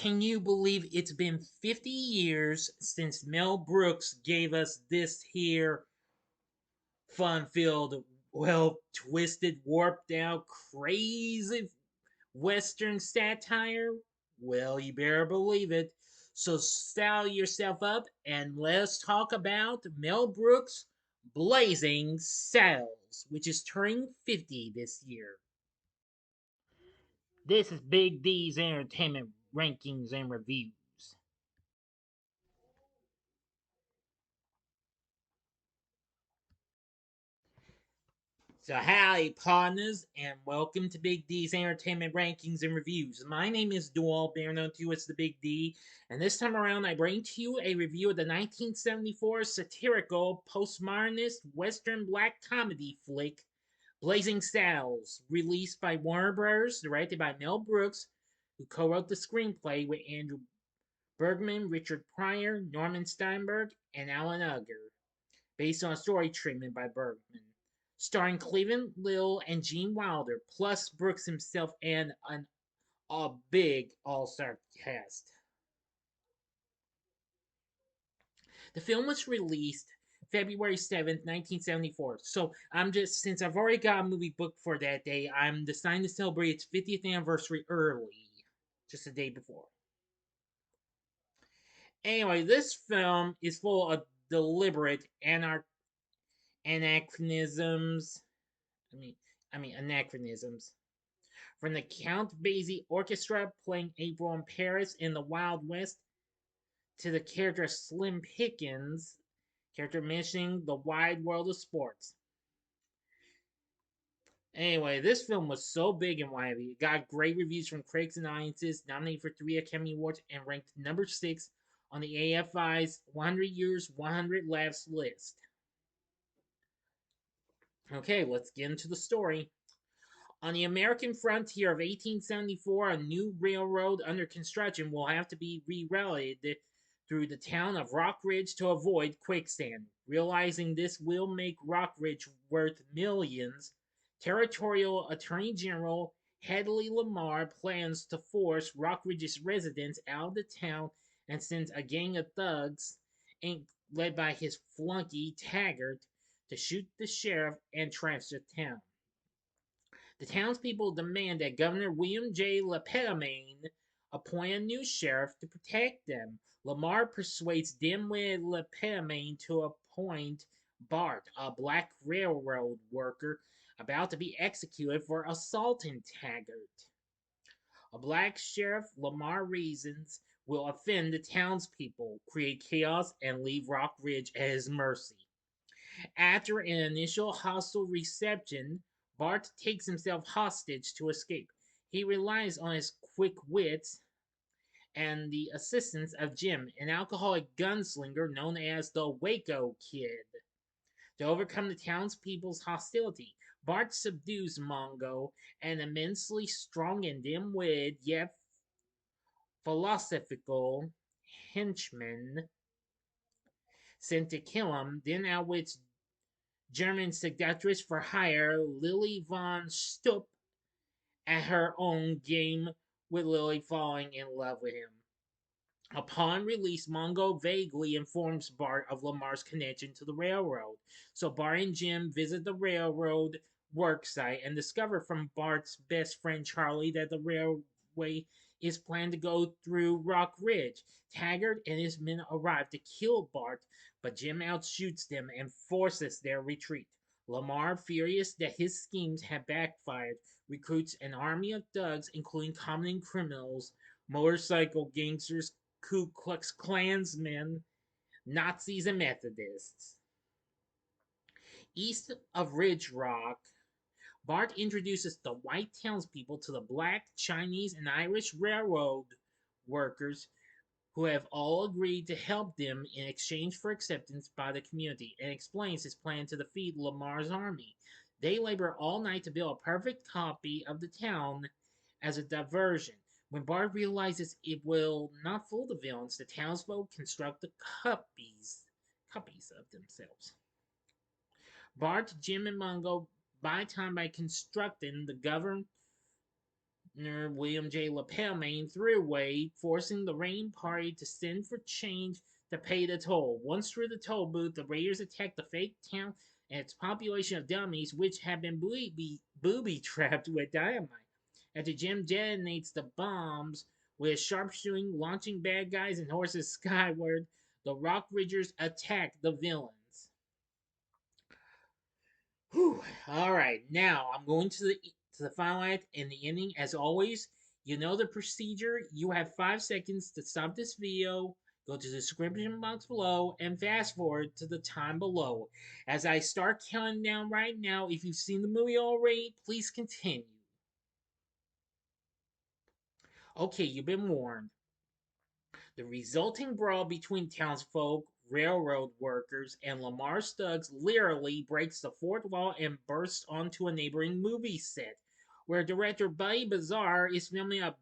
Can you believe it's been 50 years since Mel Brooks gave us this here fun-filled, well, twisted, warped out, crazy Western satire? Well, you better believe it. So style yourself up and let's talk about Mel Brooks' Blazing Saddles, which is turning 50 this year. This is Big D's Entertainment Rankings and Reviews. So, howdy, partners, and welcome to Big D's Entertainment Rankings and Reviews. My name is Dual, better known to you as the Big D, and this time around I bring to you a review of the 1974 satirical postmodernist Western black comedy flick, Blazing Saddles, released by Warner Bros., directed by Mel Brooks, who co-wrote the screenplay with Andrew Bergman, Richard Pryor, Norman Steinberg, and Alan Unger, based on a story treatment by Bergman, starring Cleavon Little and Gene Wilder, plus Brooks himself and a big all-star cast. The film was released February 7th, 1974. So since I've already got a movie booked for that day, I'm deciding to celebrate its 50th anniversary early, just a day before. Anyway, this film is full of deliberate anachronisms. I mean, anachronisms. From the Count Basie Orchestra playing April in Paris in the Wild West to the character Slim Pickens, character mentioning the wide world of sports. Anyway, this film was so big and widely. It got great reviews from critics and audiences, nominated for 3 Academy Awards, and ranked number 6 on the AFI's 100 Years, 100 Laughs list. Okay, let's get into the story. On the American frontier of 1874, a new railroad under construction will have to be rerouted through the town of Rock Ridge to avoid quicksand. Realizing this will make Rock Ridge worth millions, Territorial Attorney General Hedley Lamar plans to force Rock Ridge's residents out of the town and sends a gang of thugs, led by his flunky Taggart, to shoot the sheriff and trash the town. The townspeople demand that Governor William J. LePetomane appoint a new sheriff to protect them. Lamar persuades dim-witted LePetomane to appoint Bart, a black railroad worker about to be executed for assaulting Taggart. A black sheriff, Lamar reasons, will offend the townspeople, create chaos, and leave Rock Ridge at his mercy. After an initial hostile reception, Bart takes himself hostage to escape. He relies on his quick wits and the assistance of Jim, an alcoholic gunslinger known as the Waco Kid. To overcome the townspeople's hostility, Bart subdues Mongo, an immensely strong and dim-witted yet philosophical henchman sent to kill him, then outwits German seductress for hire Lily von Stupp at her own game, with Lily falling in love with him. Upon release, Mongo vaguely informs Bart of Lamar's connection to the railroad. So Bart and Jim visit the railroad worksite and discover from Bart's best friend Charlie that the railway is planned to go through Rock Ridge. Taggart and his men arrive to kill Bart, but Jim outshoots them and forces their retreat. Lamar, furious that his schemes have backfired, recruits an army of thugs, including common criminals, motorcycle gangsters, Ku Klux Klansmen, Nazis, and Methodists. East of Ridge Rock, Bart introduces the white townspeople to the black, Chinese, and Irish railroad workers who have all agreed to help them in exchange for acceptance by the community, and explains his plan to defeat Lamar's army. They labor all night to build a perfect copy of the town as a diversion. When Bart realizes it will not fool the villains, the townsfolk construct the copies of themselves. Bart, Jim, and Mungo buy time by constructing the William J. Lapalme Thruway, forcing the raiding party to send for change to pay the toll. Once through the toll booth, the raiders attack the fake town and its population of dummies, which have been booby trapped with dynamite. After Jim detonates the bombs with sharpshooting, launching bad guys and horses skyward, the Rock Ridgers attack the villains. Whew. All right, now I'm going to the final act and the ending. As always, you know the procedure. You have 5 seconds to stop this video. Go to the description box below and fast forward to the time below. As I start counting down right now, if you've seen the movie already, please continue. Okay, you've been warned. The resulting brawl between townsfolk, railroad workers, and Lamar Stuggs literally breaks the fourth wall and bursts onto a neighboring movie set, where director Buddy Bazaar is filming a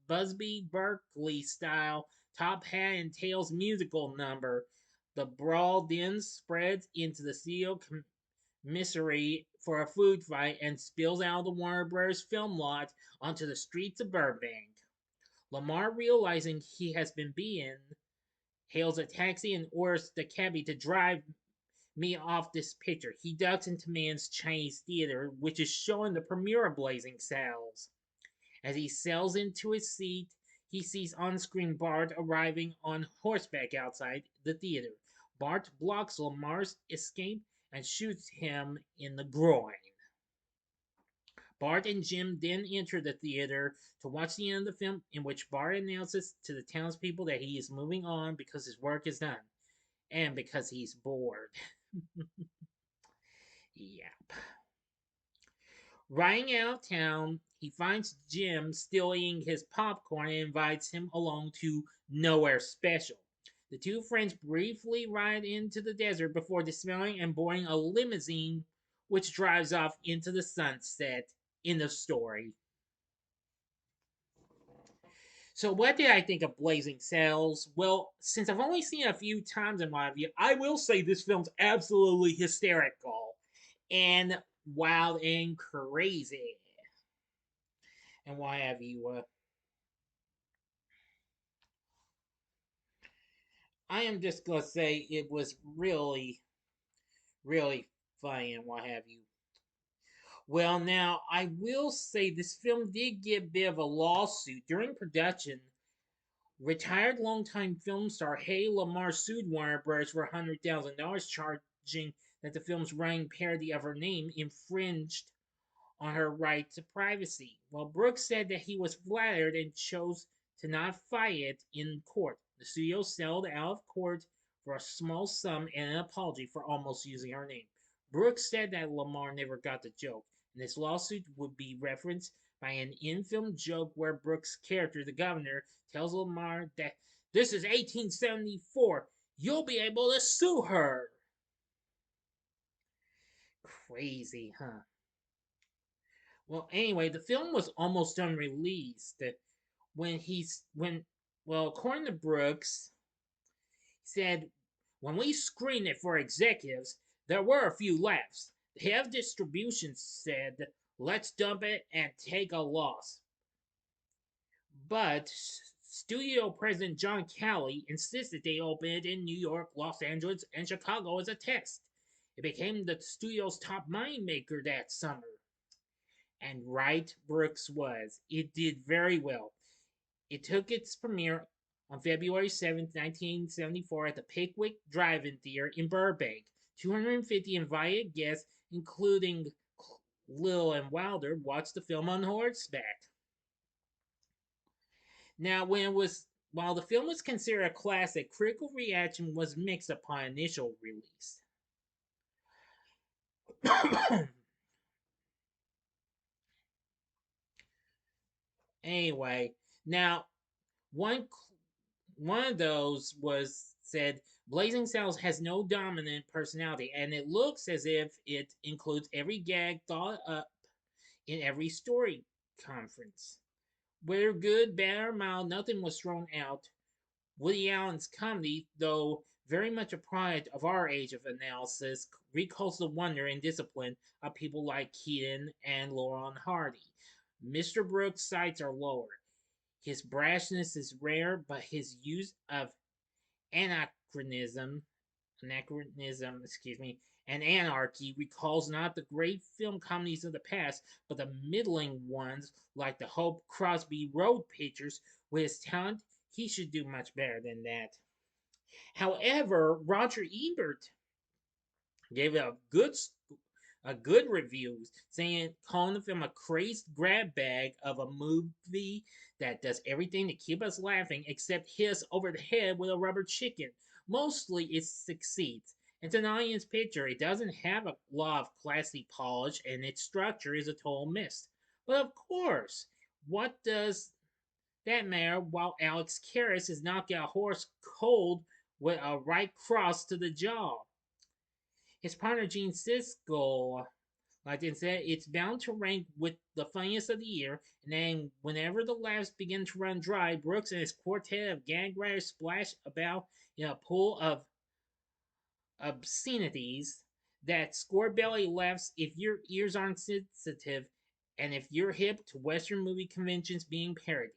Busby Berkeley style top hat and tails musical number. The brawl then spreads into the studio commissary for a food fight and spills out of the Warner Bros. Film lot onto the streets of Burbank. Lamar, realizing he has been beaten, hails a taxi and orders the cabbie to drive me off this picture. He ducks into Man's Chinese Theater, which is showing the premiere of Blazing Saddles. As he settles into his seat, he sees on-screen Bart arriving on horseback outside the theater. Bart blocks Lamar's escape and shoots him in the groin. Bart and Jim then enter the theater to watch the end of the film, in which Bart announces to the townspeople that he is moving on because his work is done and because he's bored. Yep. Riding out of town, he finds Jim still eating his popcorn and invites him along to Nowhere Special. The two friends briefly ride into the desert before dismountling and boarding a limousine which drives off into the sunset. End of story. So, what did I think of Blazing Saddles? Well, since I've only seen it a few times in my view, I will say this film's absolutely hysterical and wild and crazy. And why have you? I am just gonna say it was really, really funny and what have you. Well, now I will say this film did get a bit of a lawsuit during production. Retired longtime film star Hay Lamar sued Warner Bros. For $100,000, charging that the film's running parody of her name infringed on her right to privacy. Well, Brooks said that he was flattered and chose to not fight it in court. The studio settled out of court for a small sum and an apology for almost using her name. Brooks said that Lamar never got the joke, and this lawsuit would be referenced by an in-film joke where Brooks' character, the governor, tells Lamar that this is 1874. You'll be able to sue her. Crazy, huh? Well, anyway, the film was almost unreleased when well, according to Brooks, he said when we screened it for executives, there were a few laughs. The head of distribution said, "Let's dump it and take a loss." But studio president John Calley insisted they open it in New York, Los Angeles, and Chicago as a test. It became the studio's top money maker that summer. And right Brooks was. It did very well. It took its premiere on February 7th, 1974 at the Pickwick Drive-In Theater in Burbank. 250 invited guests, including Little and Wilder, watched the film on horseback. Now, while the film was considered a classic, critical reaction was mixed upon initial release. Anyway, now one one of those was said Blazing Saddles has no dominant personality, and it looks as if it includes every gag thought up in every story conference. Whether good, bad, or mild, nothing was thrown out. Woody Allen's comedy, though very much a product of our age of analysis, recalls the wonder and discipline of people like Keaton and Laurel and Hardy. Mr. Brooks' sights are lower. His brashness is rare, but his use of anachronism, excuse me, and anarchy recalls not the great film comedies of the past, but the middling ones like the Hope Crosby Road Pictures. With his talent, he should do much better than that. However, Roger Ebert gave it a good review, saying calling the film a crazed grab bag of a movie that does everything to keep us laughing except hiss over the head with a rubber chicken. Mostly it succeeds. It's an audience picture. It doesn't have a lot of classy polish, and its structure is a total miss. But of course, what does that matter while Alex Karras is knocking a horse cold with a right cross to the jaw? His partner Gene Siskel, like I said, it's bound to rank with the funniest of the year. And then, whenever the laughs begin to run dry, Brooks and his quartet of gag writers splash about in a pool of obscenities that score belly laughs if your ears aren't sensitive and if you're hip to Western movie conventions being parodied.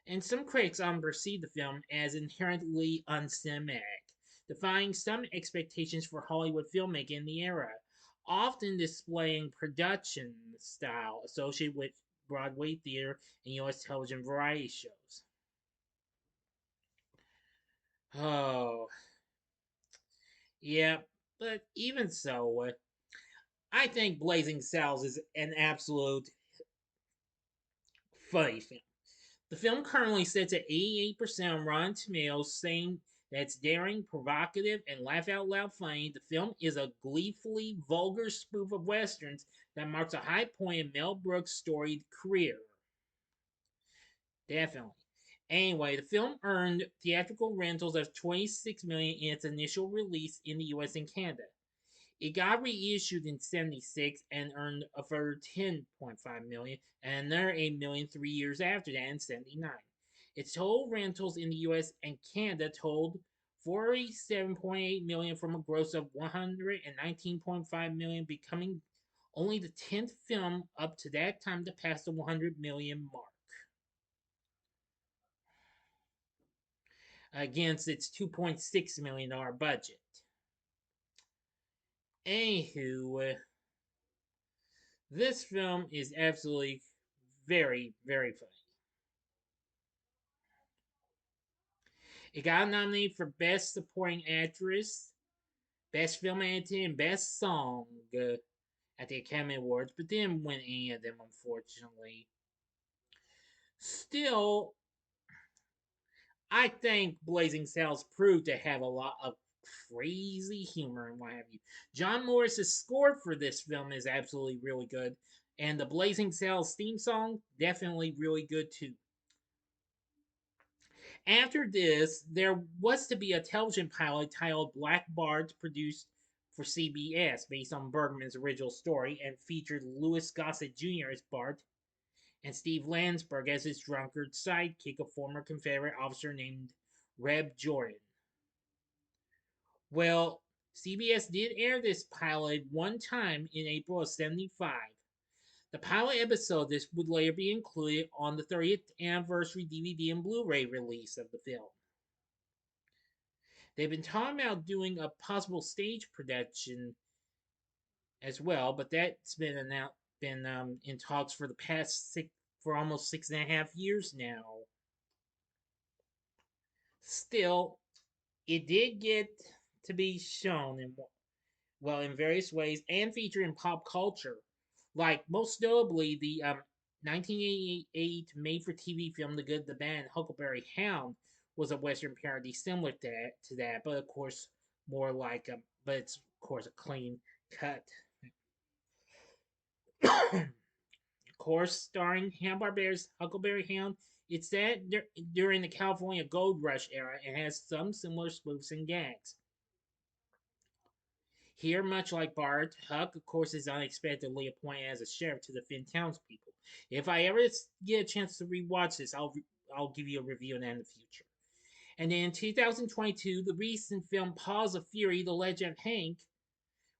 And some critics perceive the film as inherently uncinematic, defying some expectations for Hollywood filmmaking in the era, often displaying production style associated with Broadway theater and U.S. television variety shows. Oh, yeah, but even so, I think Blazing Saddles is an absolute funny film. The film currently sits at 88% on Rotten Tomatoes, saying that it's daring, provocative, and laugh out loud funny. The film is a gleefully vulgar spoof of westerns that marks a high point in Mel Brooks' storied career. Definitely. Anyway, the film earned theatrical rentals of 26 million in its initial release in the US and Canada. It got reissued in '76 and earned a further 10.5 million and another 8 million 3 years after that in '79. Its total rentals in the US and Canada totaled 47.8 million from a gross of 119.5 million, becoming only the 10th film up to that time to pass the 100 million mark against its $2.6 million budget. Anywho, this film is absolutely very, very funny. It got nominated for Best Supporting Actress, Best Film Editing, and Best Song at the Academy Awards, but didn't win any of them, unfortunately. Still, I think Blazing Saddles proved to have a lot of crazy humor and what have you. John Morris's score for this film is absolutely really good, and the Blazing Saddles theme song definitely really good too. After this, there was to be a television pilot titled Black Bart produced for CBS based on Bergman's original story and featured Louis Gossett Jr. as Bart and Steve Landsberg as his drunkard sidekick, a former Confederate officer named Reb Jordan. Well, CBS did air this pilot one time in April of '75. The pilot episode this would later be included on the 30th anniversary DVD and Blu-ray release of the film. They've been talking about doing a possible stage production as well, but that's been in talks for the past for almost 6.5 years now. Still, it did get to be shown in various ways and featured in pop culture, like most notably the 1988 made-for-TV film *The Good, the Bad, and Huckleberry Hound* was a western parody similar to that, but of course more like but it's of course a clean cut. Of course, starring Hanna-Barbera's *Huckleberry Hound*. It's set during the California Gold Rush era and has some similar spoofs and gags. Here, much like Bart, Huck, of course, is unexpectedly appointed as a sheriff to defend townspeople. If I ever get a chance to rewatch this, I'll give you a review on that in the future. And then in 2022, the recent film Paws of Fury: The Legend of Hank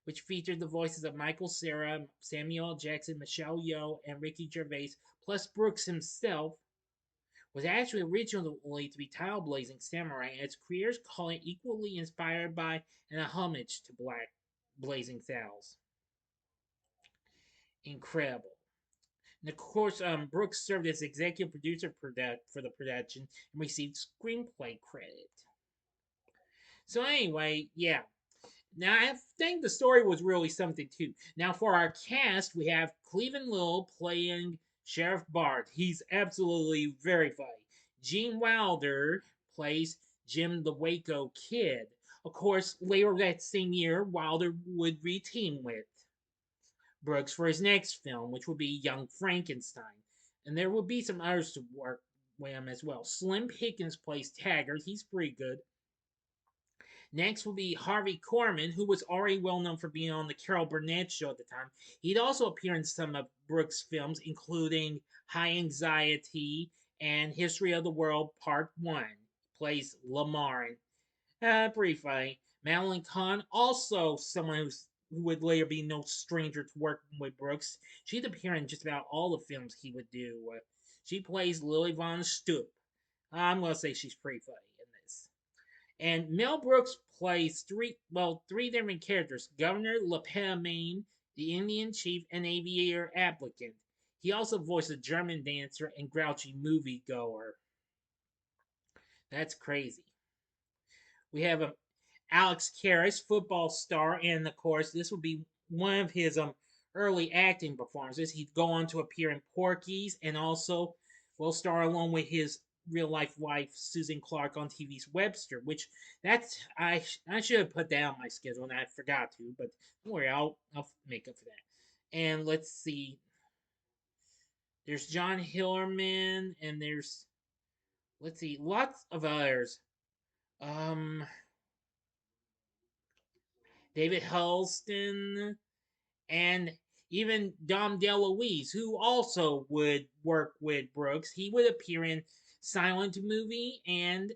which featured the voices of Michael Cera, Samuel L. Jackson, Michelle Yeoh, and Ricky Gervais, plus Brooks himself, was actually originally to be titled Blazing Samurai, and its creators call it equally inspired by and a homage to Black Blazing Saddles. Incredible. And of course, Brooks served as executive producer for the production and received screenplay credit. So anyway, yeah. Now I think the story was really something too. Now for our cast, we have Cleavon Little playing Sheriff Bart. He's absolutely very funny. Gene Wilder plays Jim the Waco Kid. Of course, later that same year, Wilder would reteam with Brooks for his next film, which would be Young Frankenstein. And there would be some others to work with him as well. Slim Pickens plays Taggart. He's pretty good. Next will be Harvey Korman, who was already well known for being on the Carol Burnett show at the time. He'd also appear in some of Brooks' films, including High Anxiety and History of the World Part 1. He plays Lamar. Pretty funny. Madeline Kahn, also someone who would later be no stranger to working with Brooks. She'd appear in just about all the films he would do. She plays Lily Von Stoop. I'm going to say she's pretty funny in this. And Mel Brooks plays three different characters: Governor Maine, the Indian chief, and aviator applicant. He also voiced a German dancer and grouchy moviegoer. That's crazy. We have Alex Karras, football star, and of course, this would be one of his early acting performances. He'd go on to appear in Porky's and also will star along with his real life wife Susan Clark on TV's Webster, which I should have put that on my schedule and I forgot to, but don't worry, I'll make up for that. And let's see, there's John Hillerman and there's lots of others. David Huddleston, and even Dom DeLuise, who also would work with Brooks. He would appear in Silent Movie and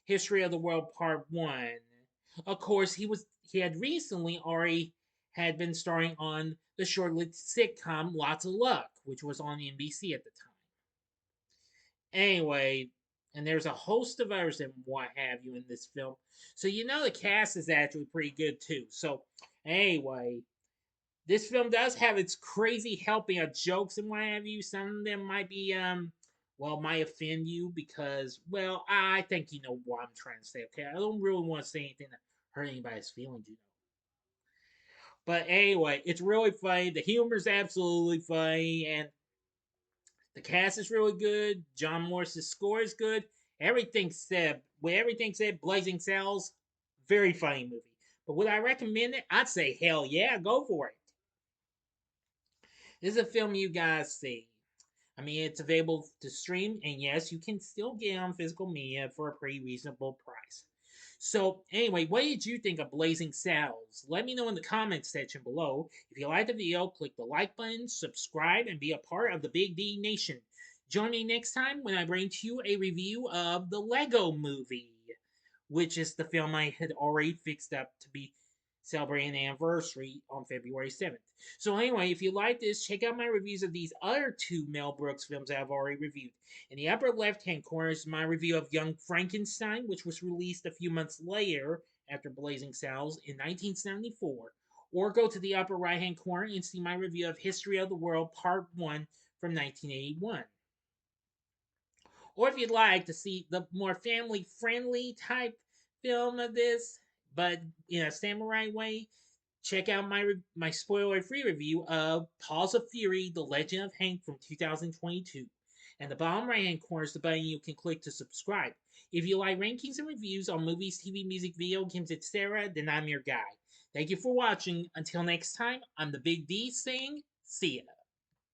History of the World Part 1. Of course, he had recently already had been starring on the short-lived sitcom Lots of Luck, which was on NBC at the time. Anyway, and there's a host of others and what have you in this film. So the cast is actually pretty good too. So anyway, this film does have its crazy helping of jokes and what have you. Some of them might be might offend you because, well, I think you know what I'm trying to say. Okay, I don't really want to say anything that hurt anybody's feelings. But anyway, it's really funny. The humor's absolutely funny, and the cast is really good. John Morris's score is good. Everything said, Blazing Saddles, very funny movie. But would I recommend it? I'd say hell yeah, go for it. This is a film you guys see. I mean, it's available to stream, and yes, you can still get it on physical media for a pretty reasonable price. So, anyway, what did you think of Blazing Saddles? Let me know in the comments section below. If you liked the video, click the like button, subscribe, and be a part of the Big D Nation. Join me next time when I bring to you a review of the Lego Movie, which is the film I had already fixed up to be celebrating an anniversary on February 7th. So anyway, if you like this, check out my reviews of these other two Mel Brooks films I've already reviewed. In the upper left-hand corner is my review of Young Frankenstein, which was released a few months later after Blazing Saddles in 1974. Or go to the upper right-hand corner and see my review of History of the World Part 1 from 1981. Or if you'd like to see the more family-friendly type film of this, but in a samurai way, check out my spoiler-free review of Paws of Fury: The Legend of Hank from 2022. And the bottom right-hand corner is the button you can click to subscribe. If you like rankings and reviews on movies, TV, music, video games, etc., then I'm your guy. Thank you for watching. Until next time, I'm the Big D saying, see ya.